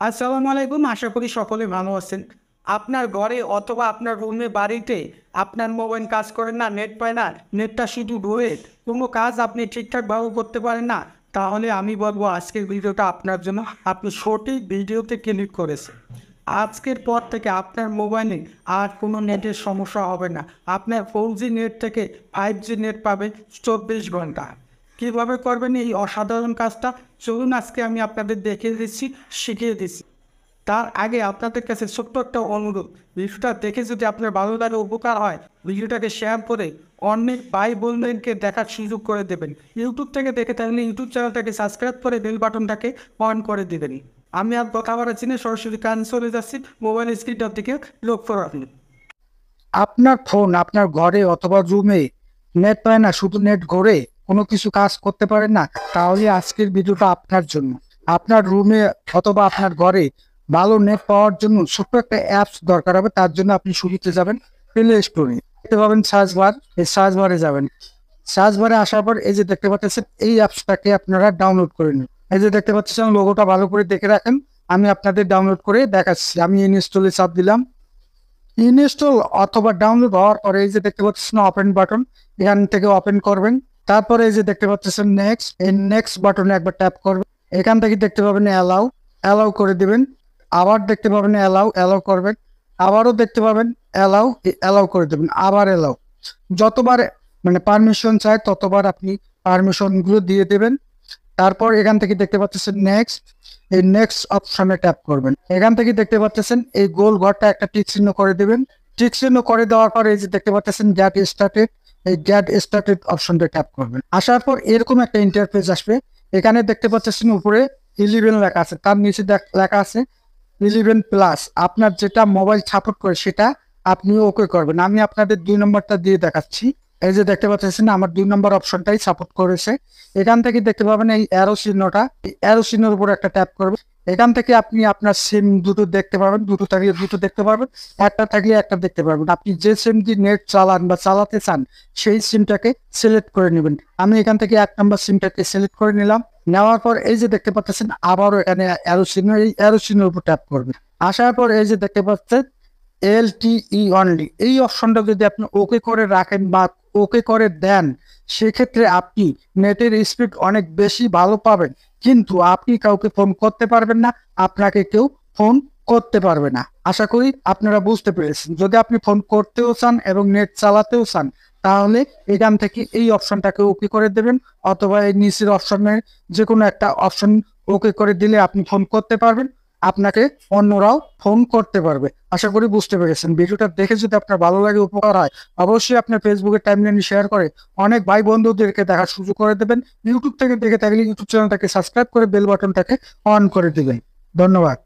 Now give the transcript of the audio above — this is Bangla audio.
আসসালামু আলাইকুম। আশা করি সকলে ভালো আছেন। আপনার ঘরে অথবা আপনার রুমে বাড়িতে আপনার মোবাইল কাজ করে না, নেট পায় না, নেটটা শুধু ডুবে, কোনো কাজ আপনি ঠিকঠাকভাবে করতে পারেন না, তাহলে আমি বলবো আজকের ভিডিওটা আপনার জন্য। আপনি সঠিক ভিডিওতে ক্লিক করেছেন। আজকের পর থেকে আপনার মোবাইলে আর কোনো নেটের সমস্যা হবে না। আপনার 4G নেট থেকে 5G নেট পাবে 24 ঘন্টা। কীভাবে করবেন এই অসাধারণ কাজটা, চলুন আজকে আমি আপনাদের দেখিয়ে দিচ্ছি, শিখিয়ে দিচ্ছি। তার আগে আপনাদের কাছে ছোট্ট একটা অনুরোধ, ভিডিওটা দেখে যদি আপনার ভালো লাগে, উপকার হয়, ভিডিওটাকে শেয়ার করে অনেক ভাই বোনদেরকে দেখার সুযোগ করে দেবেন। ইউটিউব থেকে দেখে থাকলে ইউটিউব চ্যানেলটাকে সাবস্ক্রাইব করে বেল বাটনটাকে অন করে দেবেন। আমি আর কথা বাড়াচ্ছি না, সরাসরি কাজ চলে যাচ্ছি, মোবাইল স্ক্রিনটার দিকে লক্ষ্য রাখুন। আপনার ফোন আপনার ঘরে অথবা রুমে নেট পায় না, শুধু নেট ঘরে কোনো কিছু কাজ করতে পারেন না, তাহলে আজকের ভিডিওটা আপনার জন্য। আপনার রুমে অথবা আপনার ঘরে ভালো নেট পাওয়ার জন্য ছোট্ট একটা অ্যাপস দরকার হবে। তার জন্য আপনি শুরুতে যাবেন প্লে স্টোরে, দেখতে পাবেন সার্চ বার, এই সার্চ বারে যাবেন। সার্চ বারে আসার পর এই যে দেখতে পাচ্ছেন এই অ্যাপসটাকে আপনারা ডাউনলোড করে নিন। এই যে দেখতে পাচ্ছেন লোগোটা ভালো করে দেখে রাখেন, আমি আপনাদের ডাউনলোড করে দেখাচ্ছি। আমি ইনস্টলে চাপ দিলাম। ইনস্টল অথবা ডাউনলোড হওয়ার পরে এই যে দেখতে পাচ্ছেন ওপেন বাটন, এখান থেকে ওপেন করবেন। তারপরে এই যে দেখতে পাচ্ছেন নেক্সট, এই নেক্সট বাটনে একবার ট্যাপ করবেন। এখান থেকে দেখতে পাবেন অ্যালাউ, অ্যালাউ করে দিবেন। আবার দেখতে পাবেন অ্যালাউ, অ্যালাউ করবেন। আবারও দেখতে পাবেন অ্যালাউ, অ্যালাউ করে দেবেন। আবার অ্যালাউ, যতবার মানে পারমিশন চায় ততবার আপনি পারমিশনগুলো দিয়ে দেবেন। তারপর এখান থেকে দেখতে পাচ্ছেন নেক্সট, এই নেক্সট অপশনে ট্যাপ করবেন। এখান থেকে দেখতে পাচ্ছেন এই গোল ঘরটা একটা টিক চিহ্ন করে দিবেন। টিক চিহ্ন করে দেওয়ার পর এই যে দেখতে পাচ্ছেন গেট স্টার্টেড, এই গেট স্টার্টেড অপশনটা ট্যাপ করবেন। আসার পর এরকম একটা ইন্টারফেস আসবে। এখানে দেখতে পাচ্ছেন উপরে 11 লেখা আছে, তার নিচে লেখা আছে 11+। আপনার যেটা মোবাইল সাপোর্ট করে সেটা আপনি ওকে করবেন। আমি আপনাদের 2 নম্বরটা দিয়ে দেখাচ্ছি। এই যে দেখতে পাচ্ছেন আমার 2 নম্বর অপশনটাই সাপোর্ট করেছে। এখান থেকে দেখতে পাবেন এই অ্যারো চিহ্নটা, অ্যারো চিহ্নের উপর একটা ট্যাপ করবেন। এখান থেকে আপনি আপনার সিম দুটো দেখতে পাবেন, দুটো থাকলে দুটো দেখতে পারবেন, একটা থাকলে একটা দেখতে পারবেন। আপনি যে সিম দিয়ে নেট চালান বা চালাতে চান সেই সিমটাকে সিলেক্ট করে নেবেন। আমি এখান থেকে 1 নম্বর সিমটাকে সিলেক্ট করে নিলাম। নেওয়ার পর এই যে দেখতে পাচ্ছেন আবারও এখানে অ্যারো চিহ্ন, এই অ্যারো চিহ্নের উপর ট্যাপ করবেন। আসার পর এই যে দেখতে পাচ্ছেন LTE অনলি, এই অপশনটা যদি আপনি ওকে করে রাখেন বা ওকে করে দেন, সেক্ষেত্রে আপনি নেটের স্পিড অনেক বেশি ভালো পাবেন, কিন্তু আপনি কাউকে ফোন করতে পারবেন না, আপনাকে কেউ ফোন করতে পারবে না। আশা করি আপনারা বুঝতে পেরেছেন। যদি আপনি ফোন করতেও চান এবং নেট চালাতেও চান, তাহলে এখান থেকে এই অপশনটাকে ওকে করে দেবেন, অথবা এই নিচের অপশনের যে কোনো একটা অপশন ওকে করে দিলে আপনি ফোন করতে পারবেন, আপনাকে অন্যরাও ফোন করতে পারবে। আশা করি বুঝতে পেরেছেন। ভিডিওটা দেখে যদি আপনার ভালো লাগে, উপকার হয়, অবশ্যই আপনার ফেসবুকের টাইমলাইনে শেয়ার করে অনেক ভাই বন্ধুদেরকে দেখার সুযোগ করে দেবেন। ইউটিউব থেকে দেখে থাকলে ইউটিউব চ্যানেলটাকে সাবস্ক্রাইব করে বেল বাটনটাকে অন করে দেবেন। ধন্যবাদ।